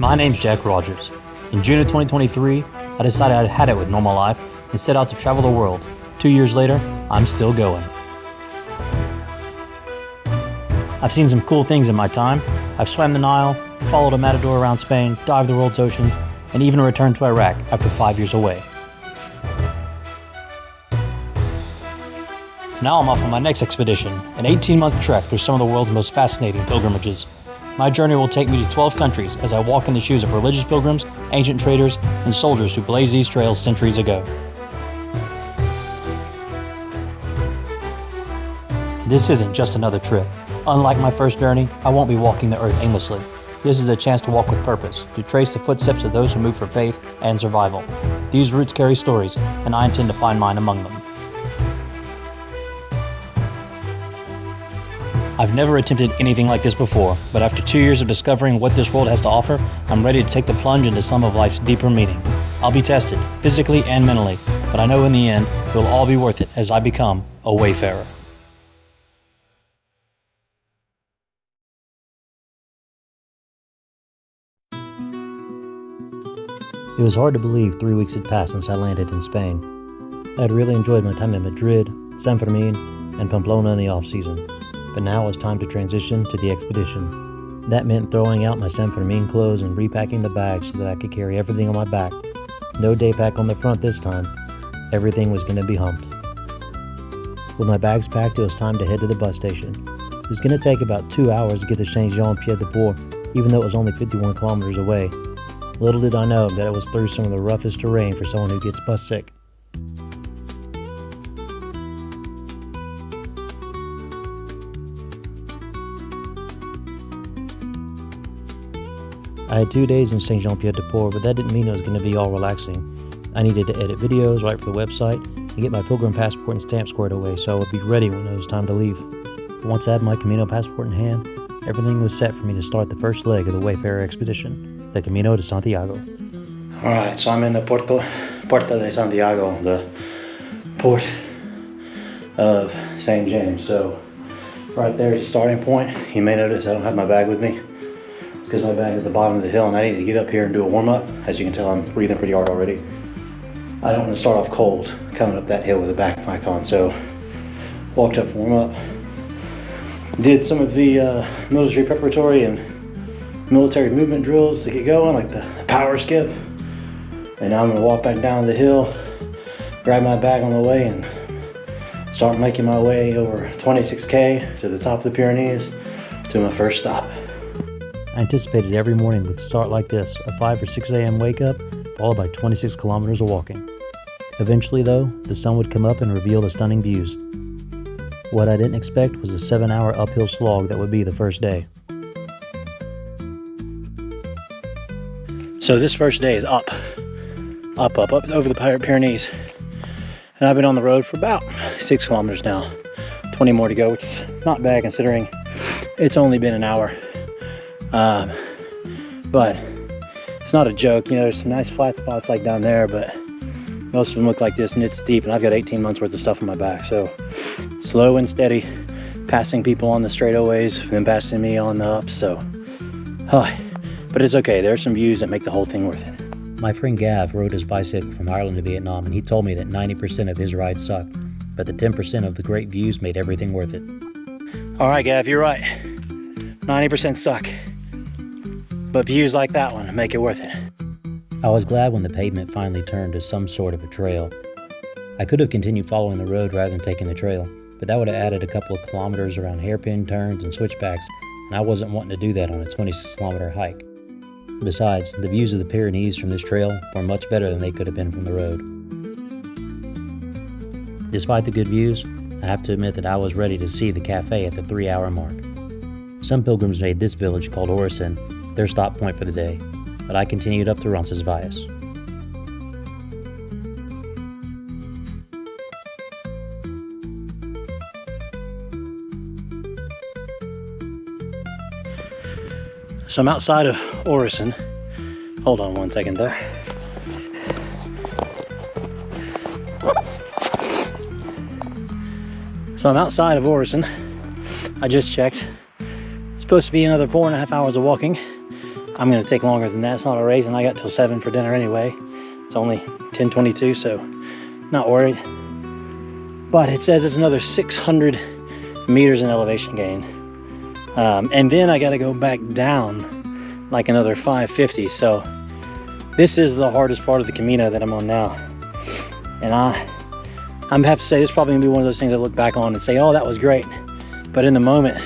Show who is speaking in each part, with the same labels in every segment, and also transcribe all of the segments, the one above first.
Speaker 1: My name's Jack Rogers. In June of 2023, I decided I'd had it with normal life and set out to travel the world. 2 years later, I'm still going. I've seen some cool things in my time. I've swam the Nile, followed a matador around Spain, dived the world's oceans, and even returned to Iraq after 5 years away. Now I'm off on my next expedition, an 18-month trek through some of the world's most fascinating pilgrimages. My journey will take me to 12 countries as I walk in the shoes of religious pilgrims, ancient traders, and soldiers who blazed these trails centuries ago. This isn't just another trip. Unlike my first journey, I won't be walking the earth aimlessly. This is a chance to walk with purpose, to trace the footsteps of those who move for faith and survival. These routes carry stories, and I intend to find mine among them. I've never attempted anything like this before, but after 2 years of discovering what this world has to offer, I'm ready to take the plunge into some of life's deeper meaning. I'll be tested, physically and mentally, but I know in the end, it will all be worth it as I become a wayfarer. It was hard to believe 3 weeks had passed since I landed in Spain. I had really enjoyed my time in Madrid, San Fermin, and Pamplona in the off-season. But now it was time to transition to the expedition. That meant throwing out my San Fermin clothes and repacking the bag so that I could carry everything on my back. No day pack on the front this time. Everything was going to be humped. With my bags packed, it was time to head to the bus station. It was going to take about 2 hours to get to Saint-Jean-Pied-de-Port, even though it was only 51 kilometers away. Little did I know that it was through some of the roughest terrain for someone who gets bus sick. I had 2 days in Saint-Jean-Pied-de-Port, but that didn't mean it was going to be all relaxing. I needed to edit videos, write for the website, and get my pilgrim passport and stamp squared away so I would be ready when it was time to leave. Once I had my Camino passport in hand, everything was set for me to start the first leg of the Wayfarer Expedition, the Camino de Santiago. Alright, so I'm in the Puerta de Santiago, the port of St. James. So right there is the starting point. You may notice I don't have my bag with me, because my bag is at the bottom of the hill and I need to get up here and do a warm-up. As you can tell, I'm breathing pretty hard already. I don't want to start off cold coming up that hill with a backpack on, so walked up warm-up. Did some of the military preparatory and military movement drills to get going, like the power skip. And now I'm going to walk back down the hill, grab my bag on the way, and start making my way over 26K to the top of the Pyrenees to my first stop. I anticipated every morning would start like this, a 5 or 6 a.m. wake up, followed by 26 kilometers of walking. Eventually though, the sun would come up and reveal the stunning views. What I didn't expect was a 7-hour uphill slog that would be the first day. So this first day is up over the Pyrenees. And I've been on the road for about 6 kilometers now. 20 more to go, which is not bad considering it's only been an hour. But it's not a joke, you know, there's some nice flat spots like down there, but most of them look like this and it's steep, and I've got 18 months worth of stuff on my back. So slow and steady, passing people on the straightaways, then passing me on the ups, so but it's okay. There are some views that make the whole thing worth it. My friend Gav rode his bicycle from Ireland to Vietnam, and he told me that 90% of his ride sucked, but the 10% of the great views made everything worth it. All right, Gav, you're right. 90% suck, but views like that one make it worth it. I was glad when the pavement finally turned to some sort of a trail. I could have continued following the road rather than taking the trail, but that would have added a couple of kilometers around hairpin turns and switchbacks, and I wasn't wanting to do that on a 26-kilometer hike. Besides, the views of the Pyrenees from this trail were much better than they could have been from the road. Despite the good views, I have to admit that I was ready to see the cafe at the 3-hour mark. Some pilgrims made this village called Orison their stop point for the day, but I continued up to Roncesvalles. So I'm outside of Orison. Hold on one second there. So I'm outside of Orison. I just checked. It's supposed to be another 4.5 hours of walking. I'm gonna take longer than that. It's not a race, and I got till 7 for dinner anyway. It's only 10:22, so not worried. But it says it's another 600 meters in elevation gain. And then I gotta go back down like another 550. So this is the hardest part of the Camino that I'm on now. And I'm have to say, this is probably gonna be one of those things I look back on and say, oh, that was great. But in the moment,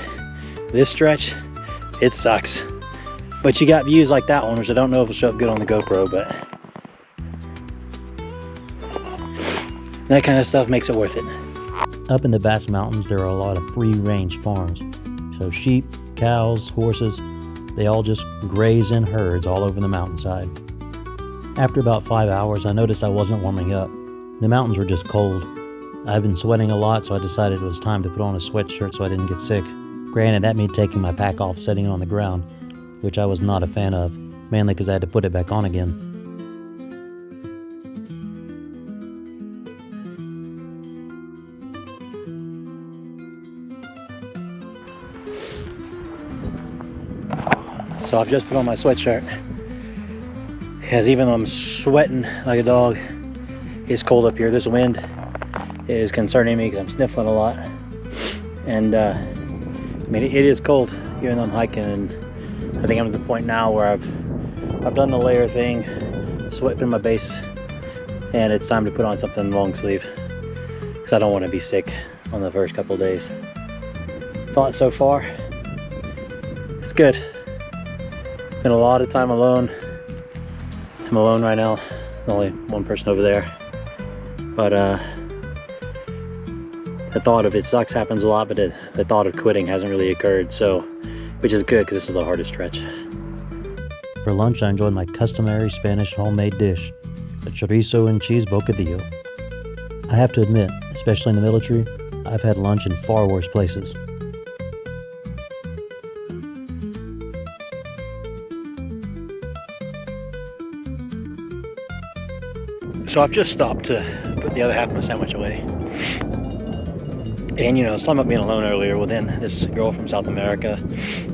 Speaker 1: this stretch, it sucks. But you got views like that one, which I don't know if it'll show up good on the GoPro, but that kind of stuff makes it worth it. Up in the Basque Mountains, there are a lot of free-range farms. So sheep, cows, horses, they all just graze in herds all over the mountainside. After about 5 hours, I noticed I wasn't warming up. The mountains were just cold. I've been sweating a lot, so I decided it was time to put on a sweatshirt so I didn't get sick. Granted, that meant taking my pack off, setting it on the ground, which I was not a fan of, mainly because I had to put it back on again. So I've just put on my sweatshirt, because even though I'm sweating like a dog, it's cold up here. This wind is concerning me because I'm sniffling a lot. And I mean, it is cold even though I'm hiking, and I think I'm at the point now where I've done the layer thing, sweat through my base, and it's time to put on something long sleeve because I don't want to be sick on the first couple of days. Thought so far, it's good. Been a lot of time alone. I'm alone right now. There's only one person over there. But the thought of it sucks happens a lot, but the thought of quitting hasn't really occurred. So, which is good because this is the hardest stretch. For lunch, I enjoyed my customary Spanish homemade dish, a chorizo and cheese bocadillo. I have to admit, especially in the military, I've had lunch in far worse places. So I've just stopped to put the other half of my sandwich away. And you know, I was talking about being alone earlier. Well, then this girl from South America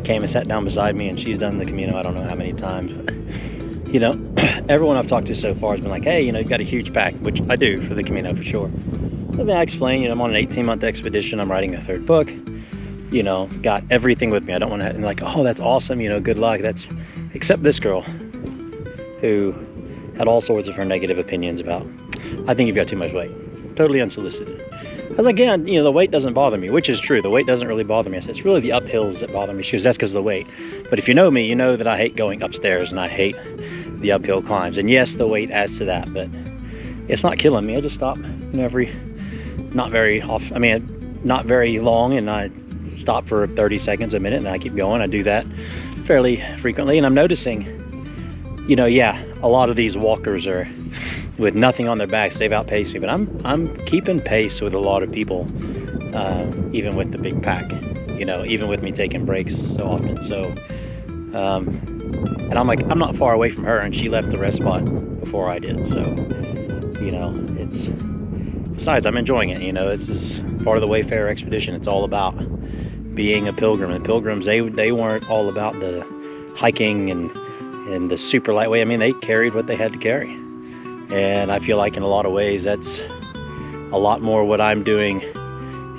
Speaker 1: came and sat down beside me, and she's done the Camino I don't know how many times. But, you know, everyone I've talked to so far has been like, hey, you know, you've got a huge pack, which I do for the Camino for sure. But then I explain, you know, I'm on an 18-month expedition. I'm writing a 3rd book. You know, got everything with me. I don't want to, like, oh, that's awesome. You know, good luck. That's, except this girl who had all sorts of her negative opinions about, I think you've got too much weight. Totally unsolicited. I was like, yeah, you know, the weight doesn't bother me, which is true. The weight doesn't really bother me. I said, it's really the uphills that bother me. She goes, that's because of the weight. But if you know me, you know that I hate going upstairs and I hate the uphill climbs. And yes, the weight adds to that, but it's not killing me. I just stop, you know, not very long, and I stop for 30 seconds, a minute, and I keep going. I do that fairly frequently, and I'm noticing, you know, yeah, a lot of these walkers are with nothing on their backs. They've outpaced me, but I'm keeping pace with a lot of people, even with the big pack, you know, even with me taking breaks so often. So, and I'm like, I'm not far away from her, and she left the rest spot before I did. So, you know, besides, I'm enjoying it. You know, it's just part of the Wayfarer Expedition. It's all about being a pilgrim. And pilgrims, they weren't all about the hiking and the super lightweight. I mean, they carried what they had to carry. And I feel like in a lot of ways, that's a lot more what I'm doing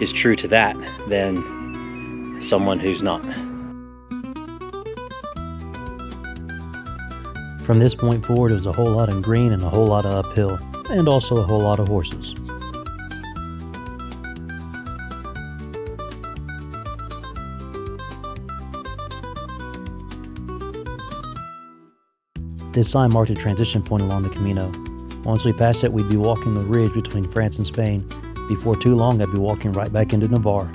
Speaker 1: is true to that than someone who's not. From this point forward, it was a whole lot of green and a whole lot of uphill, and also a whole lot of horses. This sign marked a transition point along the Camino. Once we pass it, we'd be walking the ridge between France and Spain. Before too long, I'd be walking right back into Navarre.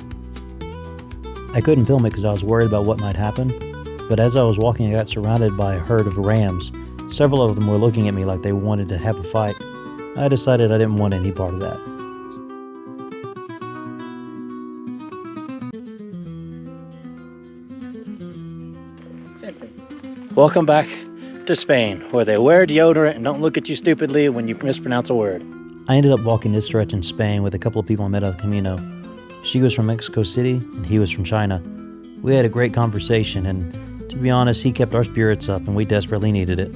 Speaker 1: I couldn't film it because I was worried about what might happen, but as I was walking, I got surrounded by a herd of rams. Several of them were looking at me like they wanted to have a fight. I decided I didn't want any part of that. Welcome back to Spain, where they wear deodorant and don't look at you stupidly when you mispronounce a word. I ended up walking this stretch in Spain with a couple of people I met on the Camino. She was from Mexico City and he was from China. We had a great conversation, and To be honest, he kept our spirits up and we desperately needed it.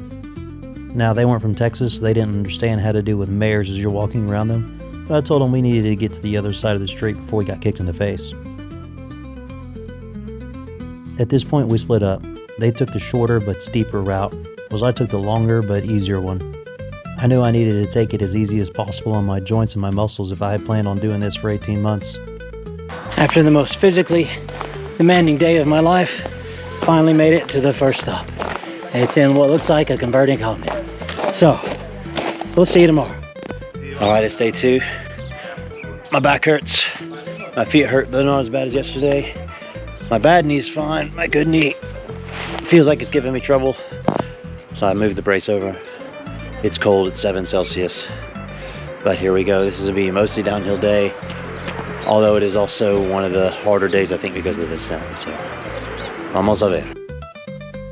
Speaker 1: Now, they weren't from Texas, so they didn't understand how to deal with mares as you're walking around them, but I told them we needed to get to the other side of the street before we got kicked in the face. At this point, we split up. They took the shorter but steeper route, while I took the longer but easier one. I knew I needed to take it as easy as possible on my joints and my muscles if I had planned on doing this for 18 months. After the most physically demanding day of my life, finally made it to the first stop. It's in what looks like a converting colony. So, we'll see you tomorrow. Alright, it's day 2. My back hurts. My feet hurt, but not as bad as yesterday. My bad knee's fine. My good knee feels like it's giving me trouble. So I moved the brace over. It's cold, it's 7 Celsius. But here we go. This is gonna be a mostly downhill day. Although it is also one of the harder days, I think, because of the descent. So, vamos a ver.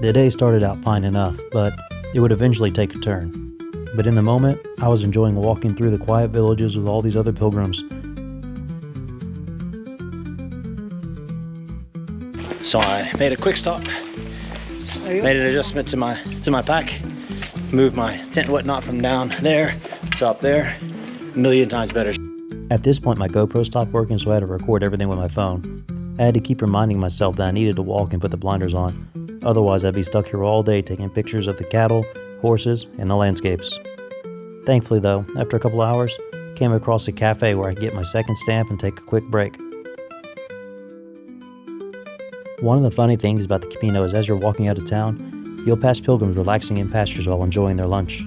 Speaker 1: The day started out fine enough, but it would eventually take a turn. But in the moment, I was enjoying walking through the quiet villages with all these other pilgrims. So I made a quick stop, made an adjustment to my pack, moved my tent and whatnot from down there to up there, a million times better. At this point, my GoPro stopped working, so I had to record everything with my phone. I had to keep reminding myself that I needed to walk and put the blinders on. Otherwise, I'd be stuck here all day taking pictures of the cattle, horses, and the landscapes. Thankfully, though, after a couple hours, came across a cafe where I could get my second stamp and take a quick break. One of the funny things about the Camino is as you're walking out of town, you'll pass pilgrims relaxing in pastures while enjoying their lunch.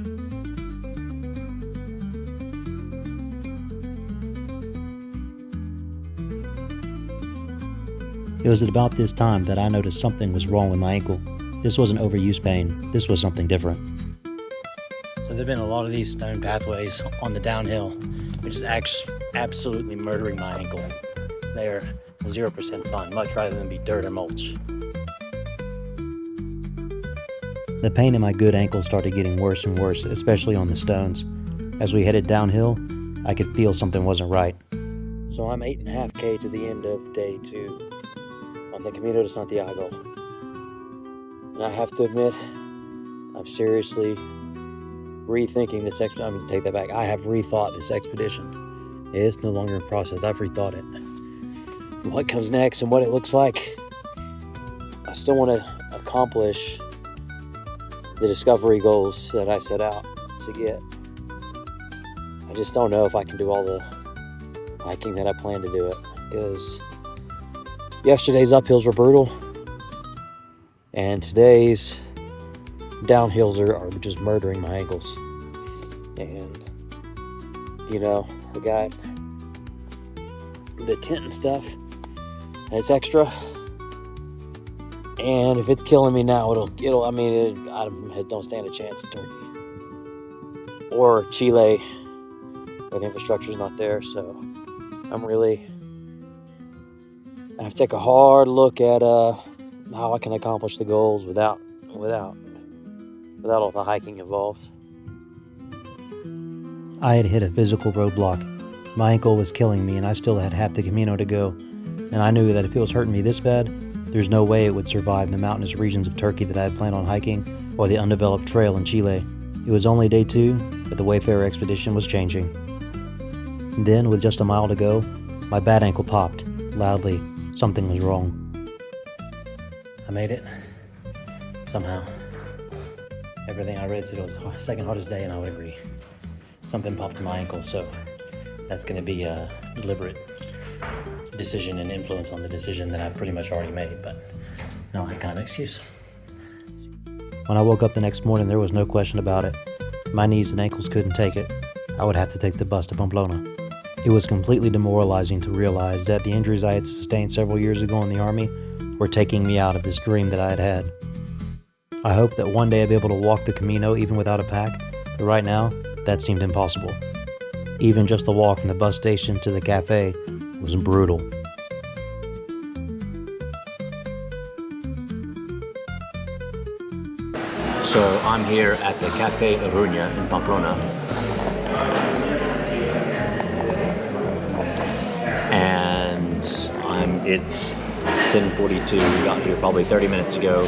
Speaker 1: It was at about this time that I noticed something was wrong with my ankle. This wasn't overuse pain, this was something different. So there have been a lot of these stone pathways on the downhill, which is absolutely murdering my ankle. They're 0% fun, much rather than be dirt or mulch. The pain in my good ankle started getting worse and worse, especially on the stones. As we headed downhill, I could feel something wasn't right. So I'm 8.5K to the end of day 2 on the Camino de Santiago. And I have to admit, I'm seriously rethinking this expedition. I'm going to take that back. I have rethought this expedition. It's no longer in process. I've rethought it. What comes next and what it looks like, I still want to accomplish the discovery goals that I set out to get. I just don't know if I can do all the hiking that I plan to do it, because yesterday's uphills were brutal and today's downhills are just murdering my ankles. And you know, I got the tent and stuff, and it's extra, and if it's killing me now, I don't stand a chance in Turkey or Chile, where the infrastructure's not there. So I have to take a hard look at how I can accomplish the goals without all the hiking involved. I had hit a physical roadblock. My ankle was killing me, and I still had half the Camino to go. And I knew that if it was hurting me this bad, there's no way it would survive the mountainous regions of Turkey that I had planned on hiking, or the undeveloped trail in Chile. It was only day 2, but the Wayfarer Expedition was changing. Then, with just a mile to go, my bad ankle popped, loudly. Something was wrong. I made it. Somehow. Everything I read said it was the second hardest day, and I would agree. Something popped in my ankle, so that's going to be a deliberate decision and influence on the decision that I've pretty much already made, but no, I kind of excuse. When I woke up the next morning, there was no question about it. My knees and ankles couldn't take it. I would have to take the bus to Pamplona. It was completely demoralizing to realize that the injuries I had sustained several years ago in the Army were taking me out of this dream that I had had. I hoped that one day I'd be able to walk the Camino even without a pack, but right now, that seemed impossible. Even just the walk from the bus station to the cafe was brutal. So I'm here at the Cafe Aruña in Pamplona. And it's 10:42. We got here probably 30 minutes ago.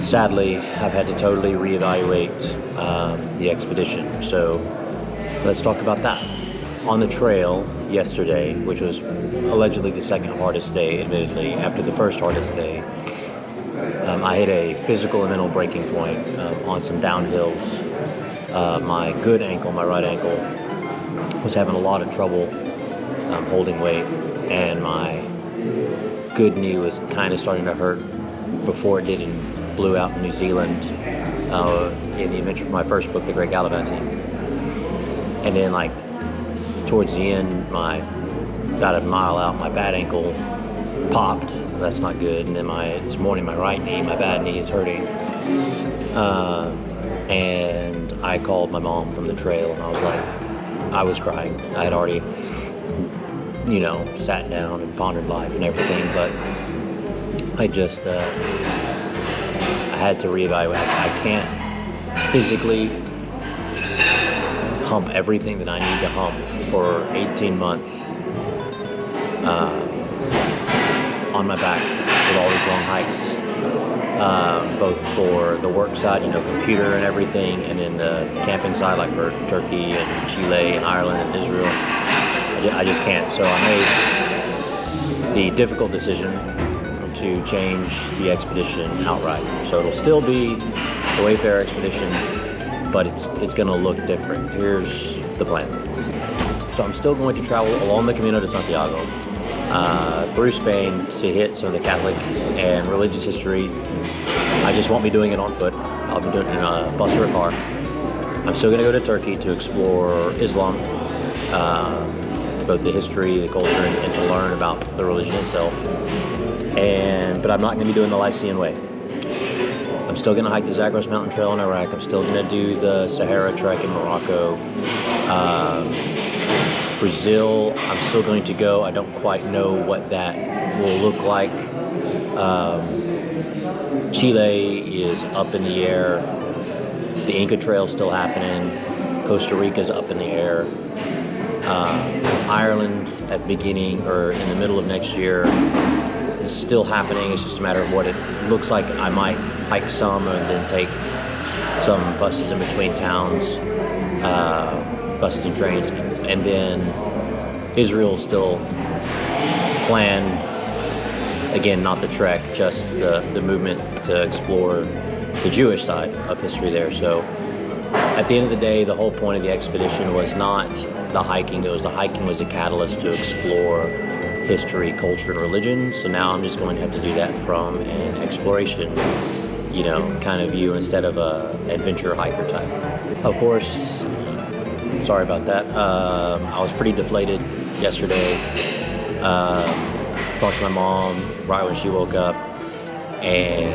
Speaker 1: Sadly, I've had to totally reevaluate the expedition. So let's talk about that. On the trail yesterday, which was allegedly the second hardest day, admittedly, after the first hardest day, I hit a physical and mental breaking point on some downhills. My good ankle, my right ankle, was having a lot of trouble holding weight, and my good knee was kind of starting to hurt before it did and blew out in New Zealand in the adventure for my first book, The Great Gallivanting. And then, like, towards the end, about a mile out, my bad ankle popped. That's not good. And then this morning, my right knee, my bad knee, is hurting. And I called my mom from the trail, and I was crying. I had already, sat down and pondered life and everything, but I just, I had to reevaluate. I can't physically hump everything that I need to hump for 18 months on my back with all these long hikes, both for the work side, computer and everything, and then the camping side, like for Turkey and Chile and Ireland and Israel. I just can't. So I made the difficult decision to change the expedition outright. So it'll still be the Wayfarer Expedition, but it's going to look different. Here's the plan. So I'm still going to travel along the Camino de Santiago through Spain to hit some of the Catholic and religious history. I just won't be doing it on foot. I'll be doing it in a bus or a car. I'm still going to go to Turkey to explore Islam, both the history, the culture, and to learn about the religion itself. But I'm not going to be doing the Lycian Way. I'm still going to hike the Zagros Mountain Trail in Iraq. I'm still going to do the Sahara Trek in Morocco. Brazil, I'm still going to go. I don't quite know what that will look like. Chile is up in the air. The Inca Trail is still happening. Costa Rica is up in the air. Ireland at the beginning or in the middle of next year is still happening. It's just a matter of what it looks like. I might hike some and then take some buses in between towns, buses and trains, and then Israel still planned. Again, not the trek, just the movement to explore the Jewish side of history there. So at the end of the day, the whole point of the expedition was not the hiking. The hiking was a catalyst to explore history, culture, and religion. So now I'm just going to have to do that from an exploration, kind of view instead of a adventure hiker type. Of course, sorry about that. I was pretty deflated yesterday. Talked to my mom right when she woke up, and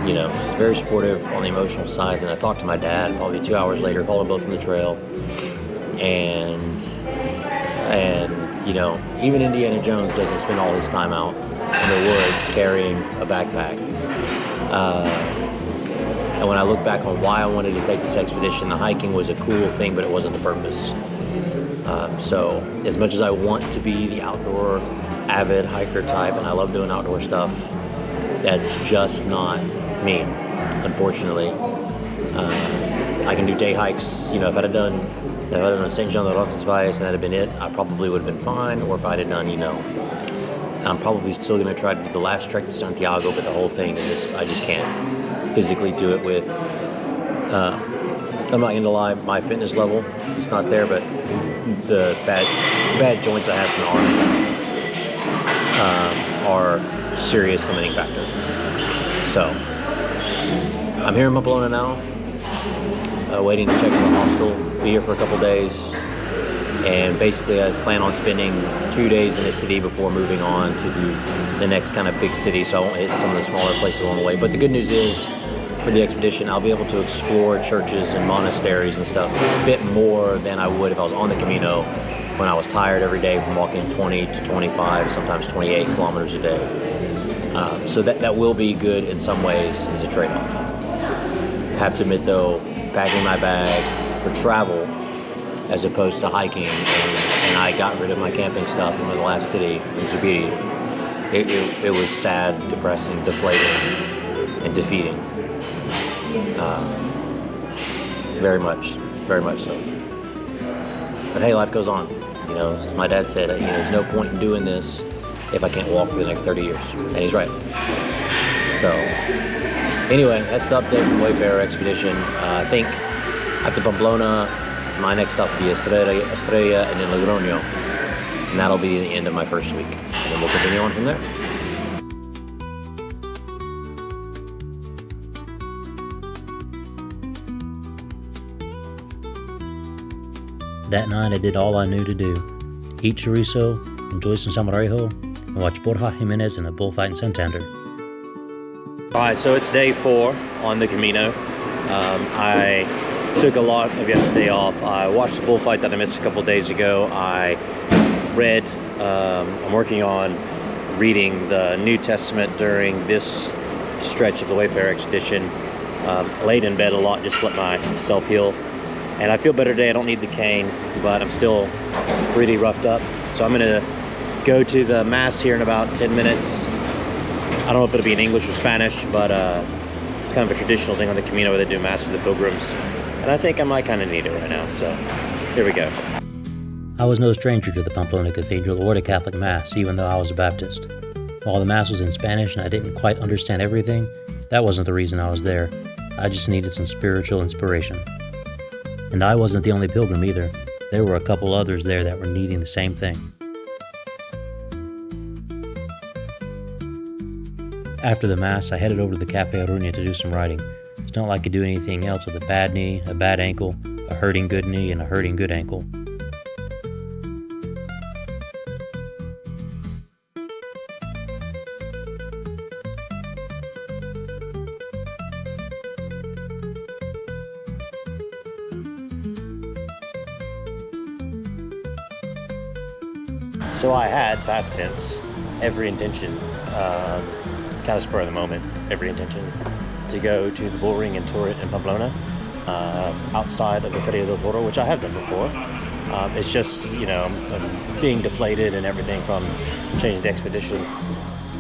Speaker 1: she's very supportive on the emotional side. And I talked to my dad probably 2 hours later, called them both from the trail, and even Indiana Jones doesn't spend all his time out in the woods carrying a backpack. And when I look back on why I wanted to take this expedition, the hiking was a cool thing, but it wasn't the purpose. So as much as I want to be the outdoor avid hiker type, and I love doing outdoor stuff, that's just not me, unfortunately. I can do day hikes. If I'd have done St. John de Roncesvalles and that had been it, I probably would have been fine. Or if I'd have done, I'm probably still going to try to do the last trek to Santiago, but the whole thing is I just can't physically do it with. I'm not going to lie, my fitness level is not there, but the bad joints I have from the army are serious limiting factor. So I'm here in Pamplona now, waiting to check in the hostel, be here for a couple days, and basically I plan on spending 2 days in the city before moving on to the next kind of big city, so I won't hit some of the smaller places along the way. But the good news is, for the expedition, I'll be able to explore churches and monasteries and stuff a bit more than I would if I was on the Camino, when I was tired every day from walking 20 to 25, sometimes 28 kilometers a day. So that will be good in some ways as a trade-off. I have to admit though, packing my bag for travel as opposed to hiking, and I got rid of my camping stuff in the last city, in Zubiri, it was sad, depressing, deflating, and defeating. Very much so. But hey, life goes on. You know, as my dad said, there's no point in doing this if I can't walk for the next 30 years. And he's right. So, anyway, that's the update from Wayfarer Expedition. I think after Pamplona, my next stop will be Estella and then Logroño. And that'll be the end of my first week. And then we'll continue on from there. That night I did all I knew to do. Eat chorizo, enjoy some salmorejo, and watch Borja Jimenez in a bullfight in Santander. Alright, so it's day 4 on the Camino. I took a lot of yesterday off. I watched the bullfight that I missed a couple days ago. I read, I'm working on reading the New Testament during this stretch of the Wayfarer Expedition. Laid in bed a lot, just let myself heal. And I feel better today. I don't need the cane, but I'm still pretty roughed up. So I'm gonna go to the Mass here in about 10 minutes. I don't know if it'll be in English or Spanish, but it's kind of a traditional thing on the Camino where they do Mass for the pilgrims. And I think I might kind of need it right now, so here we go. I was no stranger to the Pamplona Cathedral or to Catholic Mass, even though I was a Baptist. While the Mass was in Spanish and I didn't quite understand everything, that wasn't the reason I was there. I just needed some spiritual inspiration. And I wasn't the only pilgrim either. There were a couple others there that were needing the same thing. After the Mass, I headed over to the Cafe Aruña to do some writing. It's not like I could do anything else with a bad knee, a bad ankle, a hurting good knee, and a hurting good ankle. So I had, past tense, every intention, kind of spur of the moment, every intention to go to the bull ring and tour it in Pamplona, outside of the Feria del Toro, which I have done before. It's just, I'm being deflated and everything from changing the expedition.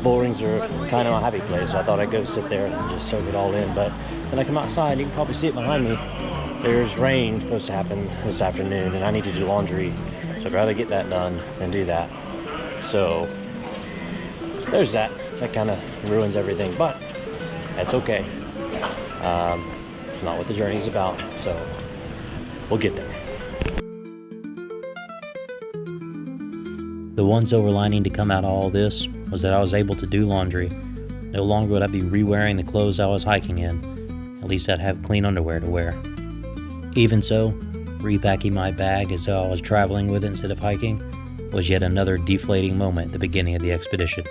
Speaker 1: Bull rings are kind of a happy place, so I thought I'd go sit there and just soak it all in. But when I come outside, you can probably see it behind me. There's rain supposed to happen this afternoon, and I need to do laundry. So I'd rather get that done than do that. So there's that. That kind of ruins everything, but that's okay. It's not what the journey's about, so we'll get there. The one silver lining to come out of all this was that I was able to do laundry. No longer would I be re-wearing the clothes I was hiking in. At least I'd have clean underwear to wear. Even so, repacking my bag as though I was traveling with it instead of hiking was yet another deflating moment at the beginning of the expedition.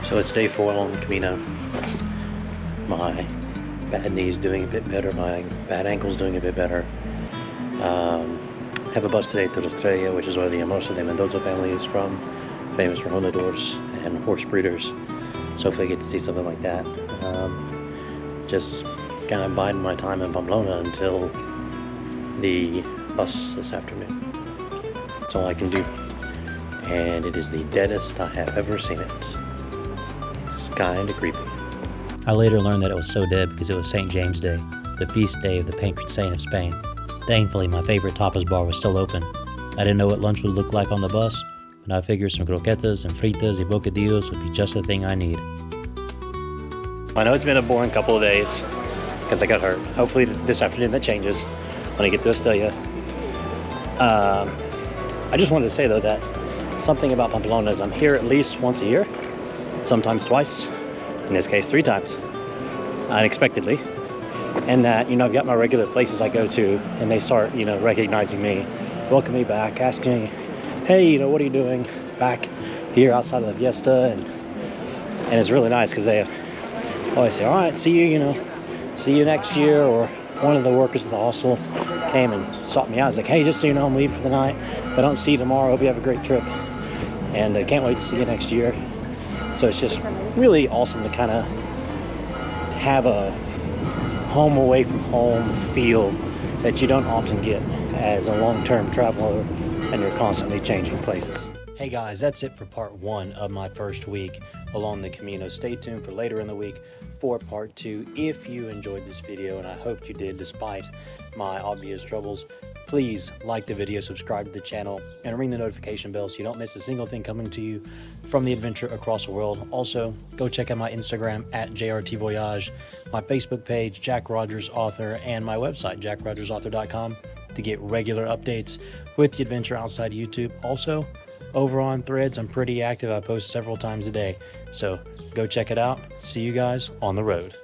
Speaker 1: So it's day 4 on the Camino. My bad knee's doing a bit better, my bad ankle's doing a bit better. Have a bus today to Estella, which is where the Hermosa de Mendoza family is from, famous for honadors and horse breeders. So hopefully I get to see something like that. Just kind of biding my time in Pamplona until the bus this afternoon. That's all I can do. And it is the deadest I have ever seen it. It's kind of creepy. I later learned that it was so dead because it was St. James Day, the feast day of the patron saint of Spain. Thankfully, my favorite tapas bar was still open. I didn't know what lunch would look like on the bus, but I figured some croquetas and fritas y bocadillos would be just the thing I need. I know it's been a boring couple of days because I got hurt. Hopefully this afternoon that changes when I get to Estella. I just wanted to say though that something about Pamplona is I'm here at least once a year, sometimes twice, in this case 3 times, unexpectedly. And that, I've got my regular places I go to, and they start, recognizing me, welcome me back, asking, hey, what are you doing back here outside of the Fiesta? And it's really nice because they always say, all right, see you next year. Or one of the workers at the hostel came and sought me out. I was like, hey, just so you know, I'm leaving for the night. If I don't see you tomorrow, hope you have a great trip. And I can't wait to see you next year.
Speaker 2: So it's just really awesome to kind of have a home away from home feel that you don't often get as a long-term traveler and you're constantly changing places.
Speaker 1: Hey guys, that's it for part 1 of my first week along the Camino. Stay tuned for later in the week for part 2. If you enjoyed this video, and I hope you did despite my obvious troubles, please like the video, subscribe to the channel, and ring the notification bell so you don't miss a single thing coming to you from the adventure across the world. Also, go check out my Instagram at JRTVoyage, my Facebook page, Jack Rogers Author, and my website, jackrogersauthor.com, to get regular updates with the adventure outside YouTube. Also, over on Threads, I'm pretty active. I post several times a day. So go check it out. See you guys on the road.